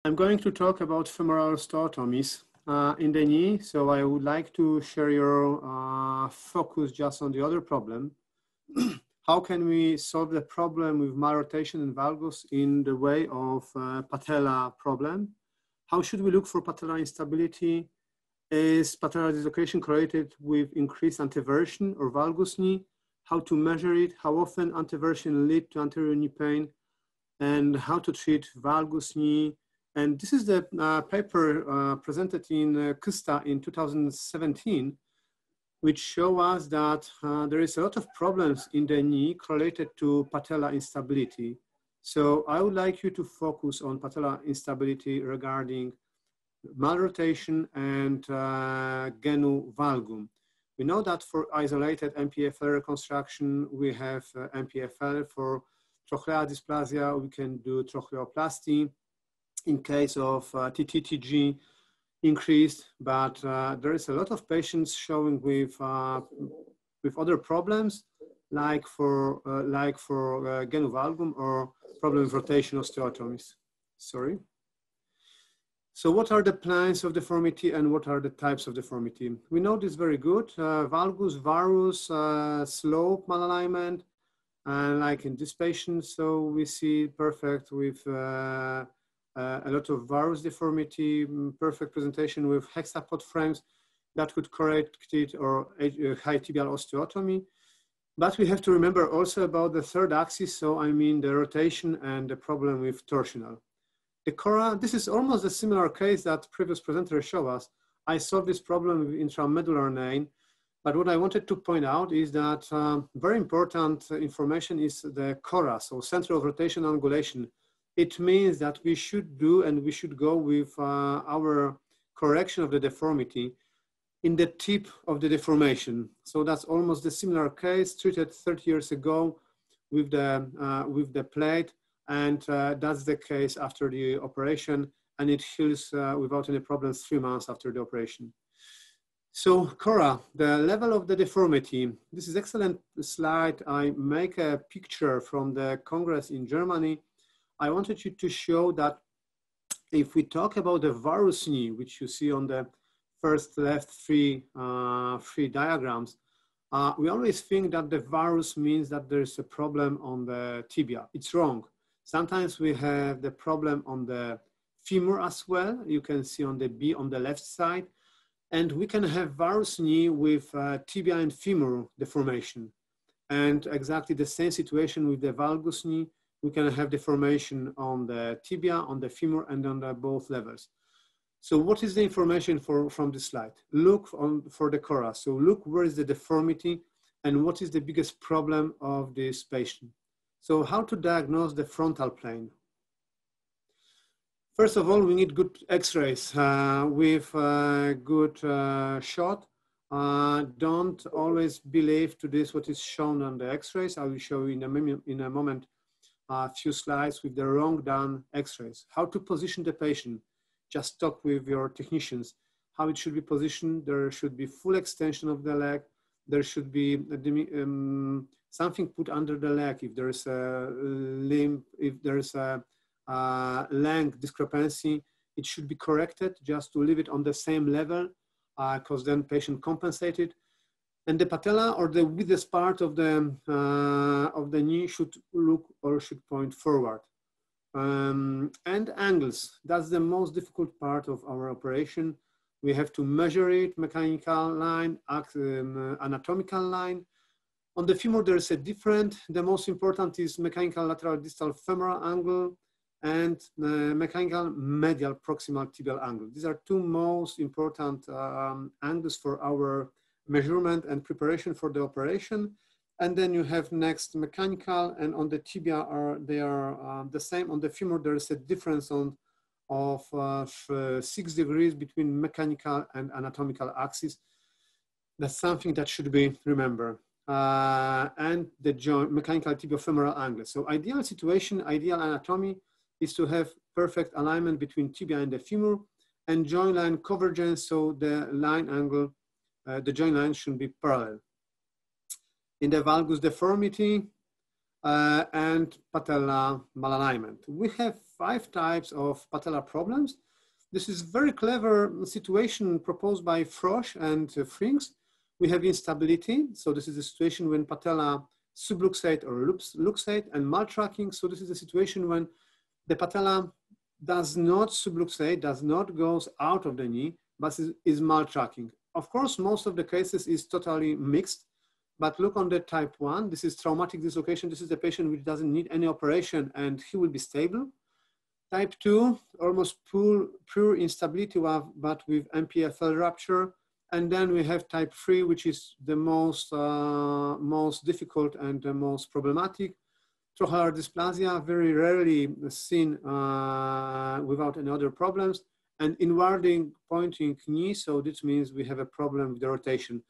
I'm going to talk about femoral osteotomies in the knee. So I would like to share your focus just on the other problem. How can we solve the problem with malrotation and valgus in the way of patella problem? How should we look for patellar instability? Is patellar dislocation correlated with increased anteversion or valgus knee? How to measure it? How often anteversion lead to anterior knee pain? And how to treat valgus knee? And this is the paper presented in Kusta in 2017, which show us that there is a lot of problems in the knee correlated to patellar instability. So I would like you to focus on patellar instability regarding malrotation and genu valgum. We know that for isolated MPFL reconstruction, we have MPFL. For trochlear dysplasia, we can do trochleoplasty. In case of TTTG, increased, but there is a lot of patients showing with other problems, like for genu valgum or problem with rotation osteotomies. Sorry. So what are the plans of deformity and what are the types of deformity? We know this very good. Valgus, varus, slope malalignment, and like in this patient, so we see perfect with a lot of varus deformity, perfect presentation with hexapod frames that could correct it, or high tibial osteotomy. But we have to remember also about the third axis, so I mean the rotation and the problem with torsional. The cora, this is almost a similar case that previous presenter showed us. I solved this problem with intramedullary nail, but what I wanted to point out is that very important information is the cora, so center of rotation angulation. It means that we should do and we should go with our correction of the deformity in the tip of the deformation. So that's almost a similar case treated 30 years ago with the plate, and that's the case after the operation, and it heals without any problems 3 months after the operation. So cora, the level of the deformity. This is excellent slide. I make a picture from the Congress in Germany. I wanted you to show that if we talk about the varus knee, which you see on the first left three diagrams, we always think that the varus means that there's a problem on the tibia. It's wrong. Sometimes we have the problem on the femur as well. You can see on the B on the left side. And we can have varus knee with tibia and femur deformation. And exactly the same situation with the valgus knee. We can have deformation on the tibia, on the femur, and on the both levels. So what is the information from this slide? Look for the cora. So look where is the deformity and what is the biggest problem of this patient. So how to diagnose the frontal plane? First of all, we need good x-rays with good shot. Don't always believe to this what is shown on the x-rays. I will show you in a moment a few slides with the wrong done x-rays. How to position the patient. Just talk with your technicians. How it should be positioned. There should be full extension of the leg. There should be something put under the leg. If there is a limb, if there is a length discrepancy, it should be corrected just to leave it on the same level because then patient compensated. And the patella or the widest part of the knee should look or should point forward. And angles, that's the most difficult part of our operation. We have to measure it, mechanical line, anatomical line. On the femur, there is a different. The most important is mechanical lateral distal femoral angle and mechanical medial proximal tibial angle. These are two most important angles for our measurement and preparation for the operation. And then you have next mechanical, and on the tibia they are the same. On the femur, there is a difference of 6 degrees between mechanical and anatomical axis. That's something that should be remembered. And the joint, mechanical tibiofemoral angle. So ideal situation, ideal anatomy is to have perfect alignment between tibia and the femur and joint line convergence, so the line angle, the joint line should be parallel. In the valgus deformity, and patella malalignment. We have 5 types of patella problems. This is very clever situation proposed by Frosch and Frings. We have instability. So this is a situation when patella subluxate or luxate, and maltracking. So this is a situation when the patella does not subluxate, does not goes out of the knee, but is maltracking. Of course, most of the cases is totally mixed, but look on the type 1. This is traumatic dislocation. This is the patient which doesn't need any operation and he will be stable. Type 2, almost pure instability, but with MPFL rupture. And then we have type 3, which is the most difficult and the most problematic. Trochlear dysplasia, very rarely seen without any other problems. And inwarding pointing knee, so this means we have a problem with the rotation.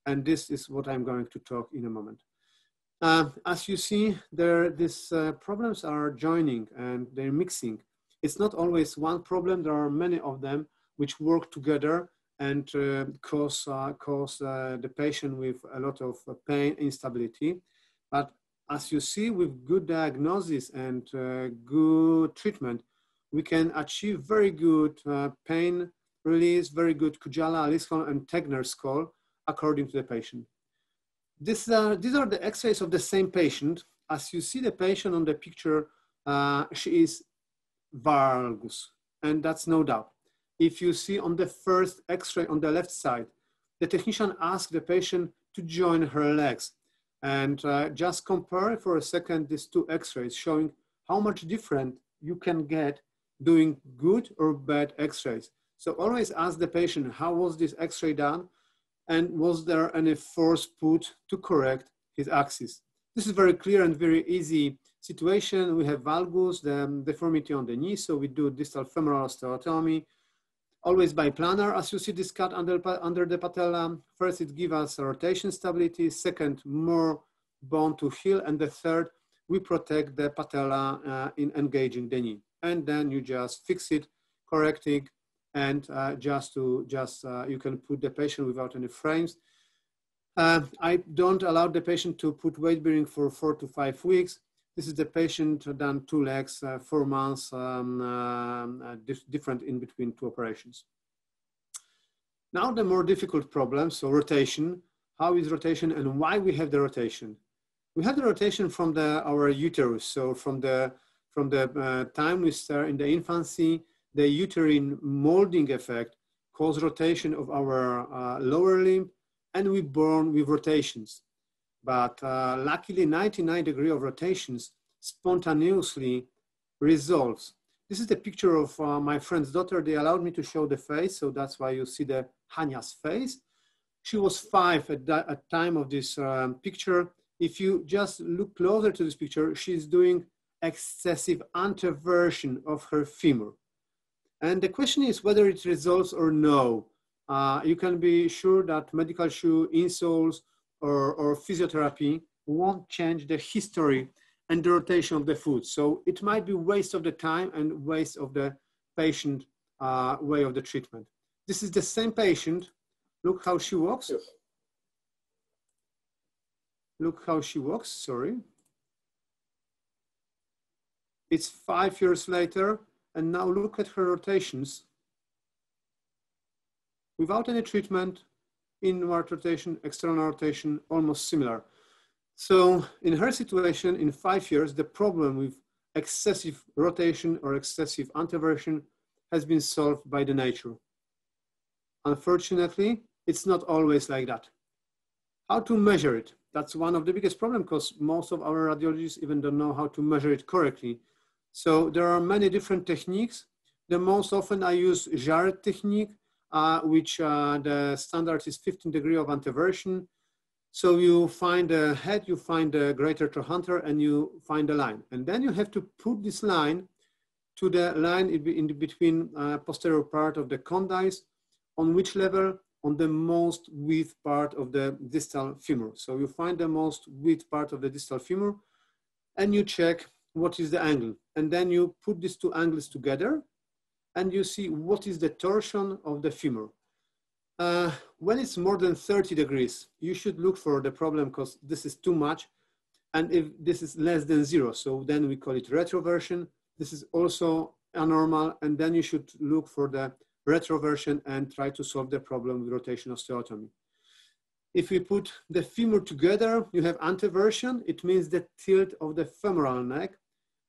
And this is what I'm going to talk in a moment. As you see, these problems are joining and they're mixing. It's not always one problem. There are many of them which work together and cause the patient with a lot of pain, instability. But as you see, with good diagnosis and good treatment, we can achieve very good pain release, very good Kujala, Aliscon, and Tegner score according to the patient. These are the x-rays of the same patient. As you see the patient on the picture, she is valgus, and that's no doubt. If you see on the first x-ray on the left side, the technician asked the patient to join her legs and just compare for a second these 2 x-rays showing how much different you can get doing good or bad x-rays. So always ask the patient, how was this x-ray done? And was there any force put to correct his axis? This is very clear and very easy situation. We have valgus, the deformity on the knee, so we do distal femoral osteotomy, always biplanar. As you see this cut under the patella, first it gives us rotation stability, second, more bone to heal, and the third, we protect the patella in engaging the knee. And then you just fix it, correcting, and you can put the patient without any frames. I don't allow the patient to put weight bearing for 4 to 5 weeks. This is the patient done 2 legs, 4 months, different in between 2 operations. Now the more difficult problem, so rotation. How is rotation and why we have the rotation? We have the rotation from our uterus. So from the time we start in the infancy, the uterine molding effect causes rotation of our lower limb, and we born with rotations. But luckily 99 degrees of rotations spontaneously resolves. This is the picture of my friend's daughter. They allowed me to show the face, so that's why you see the Hanya's face. She was 5 at the time of this picture. If you just look closer to this picture, she's doing excessive anteversion of her femur. And the question is whether it resolves or no. You can be sure that medical shoe, insoles, or physiotherapy won't change the history and the rotation of the foot. So it might be waste of the time and waste of the patient way of the treatment. This is the same patient. Look how she walks. Yes. Look how she walks, sorry. It's 5 years later, and now look at her rotations. Without any treatment, inward rotation, external rotation, almost similar. So in her situation, in 5 years, the problem with excessive rotation or excessive anteversion has been solved by the nature. Unfortunately, it's not always like that. How to measure it? That's one of the biggest problems because most of our radiologists even don't know how to measure it correctly. So there are many different techniques. The most often I use Jarrett technique, which the standard is 15 degrees of anteversion. So you find the head, you find the greater trochanter, and you find the line. And then you have to put this line to the line in between posterior part of the condyles. On which level? On the most width part of the distal femur. So you find the most width part of the distal femur, and you check what is the angle. And then you put these 2 angles together, and you see what is the torsion of the femur. When it's more than 30 degrees, you should look for the problem because this is too much. And if this is less than 0, so then we call it retroversion. This is also anormal, and then you should look for the retroversion and try to solve the problem with rotation osteotomy. If we put the femur together, you have anteversion. It means the tilt of the femoral neck.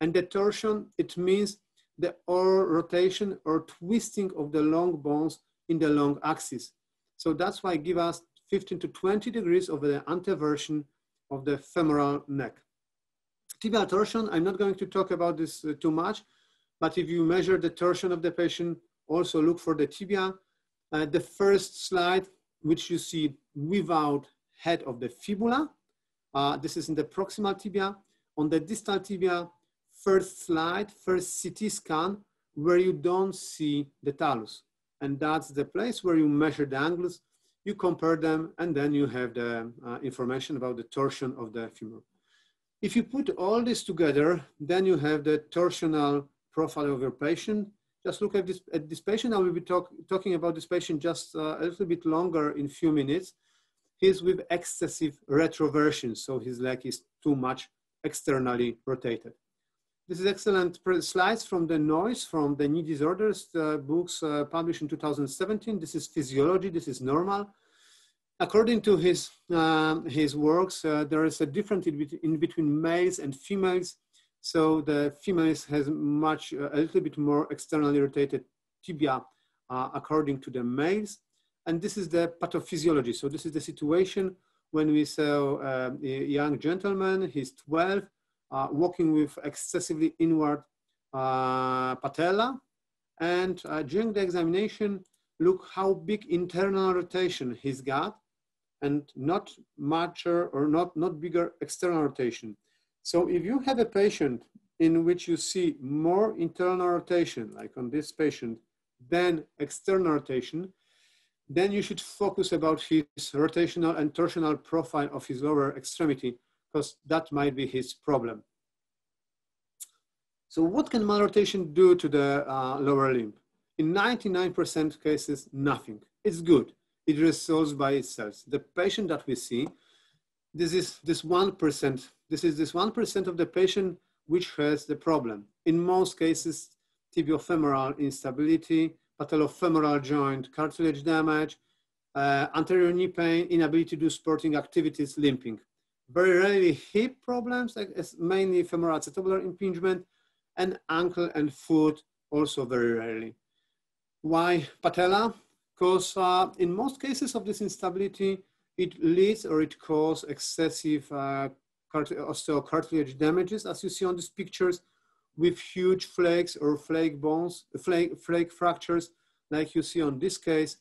And the torsion, it means the rotation or twisting of the long bones in the long axis. So that's why give us 15 to 20 degrees of the anteversion of the femoral neck. Tibial torsion, I'm not going to talk about this too much, but if you measure the torsion of the patient, also look for the tibia. The first slide, which you see without head of the fibula, this is in the proximal tibia. On the distal tibia, first slide, first CT scan, where you don't see the talus. And that's the place where you measure the angles, you compare them, and then you have the information about the torsion of the femur. If you put all this together, then you have the torsional profile of your patient. Just look at this patient. I will be talking about this patient just a little bit longer in a few minutes. He's with excessive retroversion, so his leg is too much externally rotated. This is excellent slides from the Noise, from the Knee Disorders books published in 2017. This is physiology, this is normal. According to his works, there is a difference in between males and females. So the females has a little bit more externally rotated tibia according to the males. And this is the pathophysiology. So this is the situation when we saw a young gentleman, he's 12, walking with excessively inward patella. And during the examination, look how big internal rotation he's got and not mucher or not bigger external rotation. So if you have a patient in which you see more internal rotation, like on this patient, than external rotation, then you should focus about his rotational and torsional profile of his lower extremity, because that might be his problem. So what can malrotation do to the lower limb? In 99% cases, nothing. It's good. It resolves by itself. The patient that we see, this is this 1%. This is this 1% of the patient which has the problem. In most cases, tibiofemoral instability, patellofemoral joint, cartilage damage, anterior knee pain, inability to do sporting activities, limping. Very rarely hip problems, like mainly femoral acetabular impingement, and ankle and foot also very rarely. Why patella? Because in most cases of this instability, it leads or it causes excessive osteocartilage damages, as you see on these pictures, with huge flakes or flake bones, flake fractures, like you see on this case,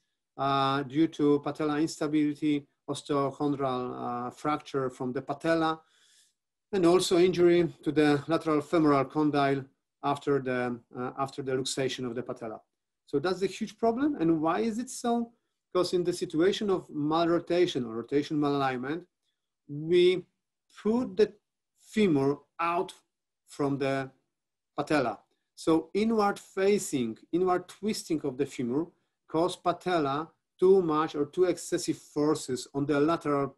due to patella instability, osteochondral fracture from the patella, and also injury to the lateral femoral condyle after the luxation of the patella. So that's a huge problem. And why is it so? Because in the situation of malrotation or rotation malalignment, we put the femur out from the patella. So inward facing, inward twisting of the femur cause patella too much or too excessive forces on the lateral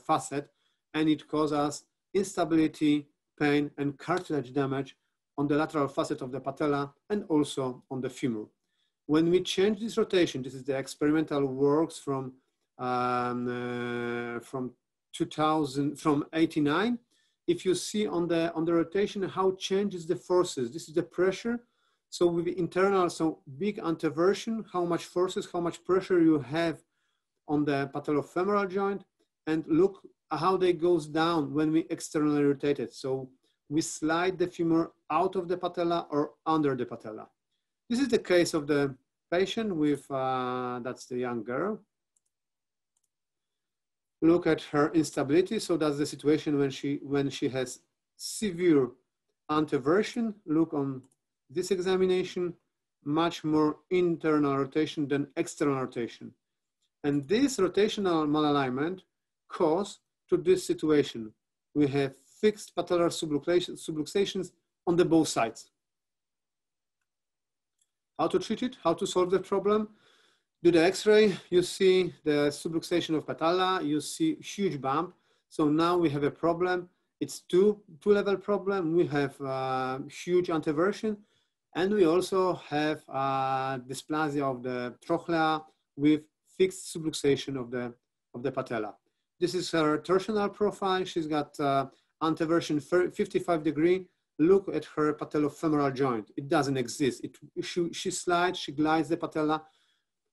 facet, and it causes instability, pain, and cartilage damage on the lateral facet of the patella and also on the femur. When we change this rotation, this is the experimental works from 89. If you see on the rotation how changes the forces, this is the pressure. So with the internal, so big anteversion, how much forces, how much pressure you have on the patellofemoral joint, and look how they goes down when we externally rotate it. So we slide the femur out of the patella or under the patella. This is the case of the patient with, that's the young girl. Look at her instability. So that's the situation when she has severe anteversion. Look on this examination, much more internal rotation than external rotation. And this rotational malalignment cause to this situation. We have fixed patellar subluxations on the both sides. How to treat it? How to solve the problem? Do the X-ray, you see the subluxation of patella, you see huge bump. So now we have a problem, It's two-level problem. We have huge anteversion, and we also have dysplasia of the trochlea with fixed subluxation of the patella. This is her torsional profile. She's got anteversion 55 degree. Look at her patellofemoral joint. It doesn't exist. She slides, she glides the patella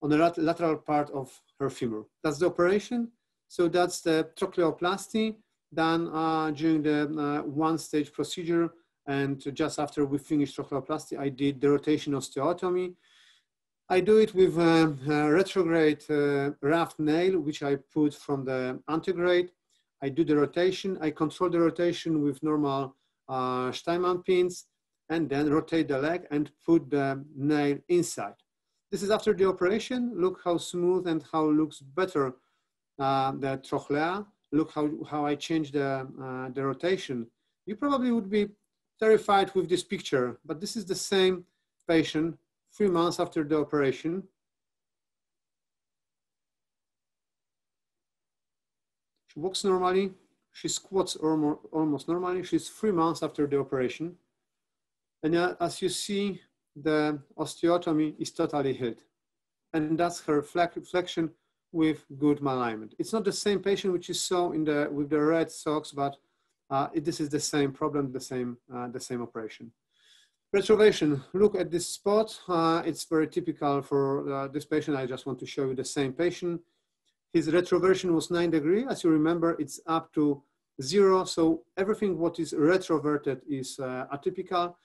on the lateral part of her femur. That's the operation. So that's the trochleoplasty done during the one-stage procedure. And just after we finished trochleoplasty, I did the rotation osteotomy. I do it with a retrograde raft nail, which I put from the antegrade. I do the rotation. I control the rotation with normal Steinmann pins, and then rotate the leg and put the nail inside. This is after the operation. Look how smooth and how looks better the trochlea. Look how I change the rotation. You probably would be terrified with this picture, but this is the same patient 3 months after the operation. She walks normally. She squats almost normally. She's 3 months after the operation. And as you see, the osteotomy is totally healed. And that's her flexion with good malalignment. It's not the same patient which you saw with the red socks, but this is the same problem, the same operation. Retroversion, look at this spot. It's very typical for this patient. I just want to show you the same patient. His retroversion was 9 degrees. As you remember, it's up to 0. So everything what is retroverted is atypical.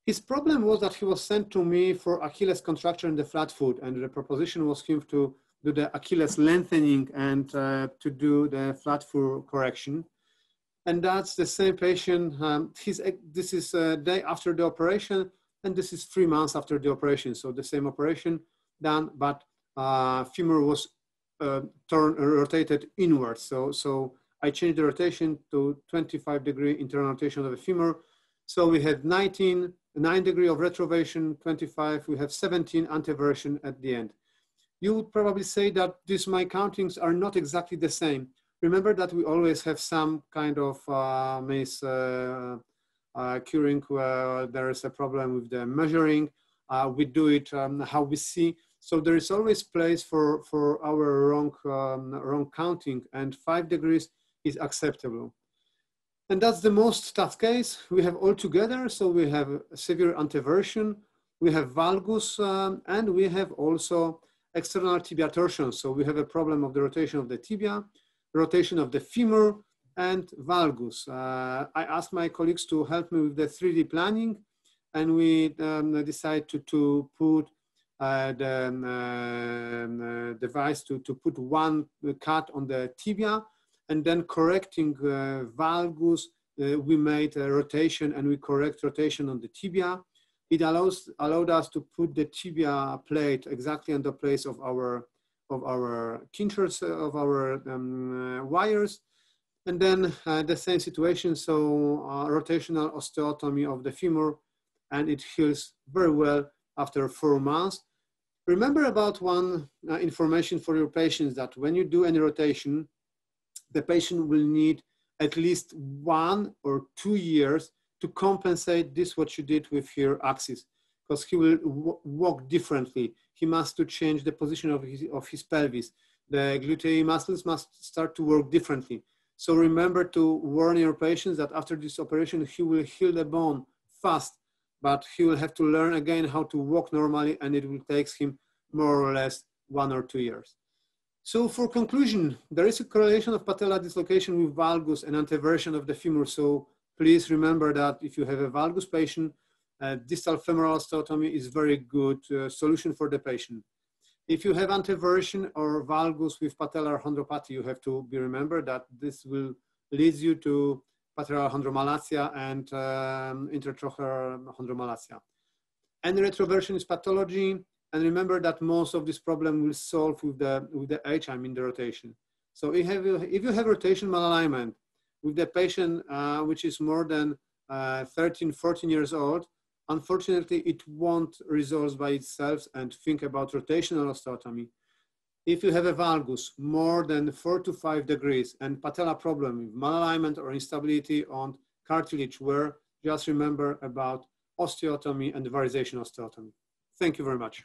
His problem was that he was sent to me for Achilles contracture in the flat foot, and the proposition was him to do the Achilles lengthening and to do the flat foot correction. And that's the same patient. This is a day after the operation, and this is 3 months after the operation. So the same operation done, but femur was rotated inwards. So I changed the rotation to 25-degree internal rotation of the femur. So we had 9 degree of retroversion, 25, we have 17 anteversion at the end. You would probably say that my countings are not exactly the same. Remember that we always have some kind of curing where there is a problem with the measuring. We do it how we see. So there is always place for our wrong counting, and 5 degrees is acceptable. And that's the most tough case. We have all together. So we have severe anteversion, we have valgus, and we have also external tibia torsion. So we have a problem of the rotation of the tibia, rotation of the femur, and valgus. I asked my colleagues to help me with the 3D planning, and we decided to put the device to put one cut on the tibia, and then correcting valgus, we made a rotation, and we correct rotation on the tibia. It allowed us to put the tibia plate exactly on the place of our kinchers, of our wires. And then the same situation, so rotational osteotomy of the femur, and it heals very well after 4 months. Remember about one information for your patients, that when you do any rotation, the patient will need at least 1 or 2 years to compensate this what you did with your axis, because he will walk differently. He must to change the position of his pelvis. The gluteal muscles must start to work differently. So remember to warn your patients that after this operation, he will heal the bone fast, but he will have to learn again how to walk normally, and it will take him more or less 1 or 2 years. So for conclusion, there is a correlation of patella dislocation with valgus and anteversion of the femur. So please remember that if you have a valgus patient, distal femoral osteotomy is very good solution for the patient. If you have anteversion or valgus with patellar chondropathy, you have to be remembered that this will lead you to patellar chondromalacia and intertrochlear chondromalacia. And retroversion is pathology. And remember that most of this problem will solve with the age, I mean the rotation. So if you have rotation malalignment with the patient which is more than 13, 14 years old, unfortunately, it won't resolve by itself, and think about rotational osteotomy. If you have a valgus more than 4 to 5 degrees and patella problem with malalignment or instability on cartilage wear, just remember about osteotomy and varization osteotomy. Thank you very much.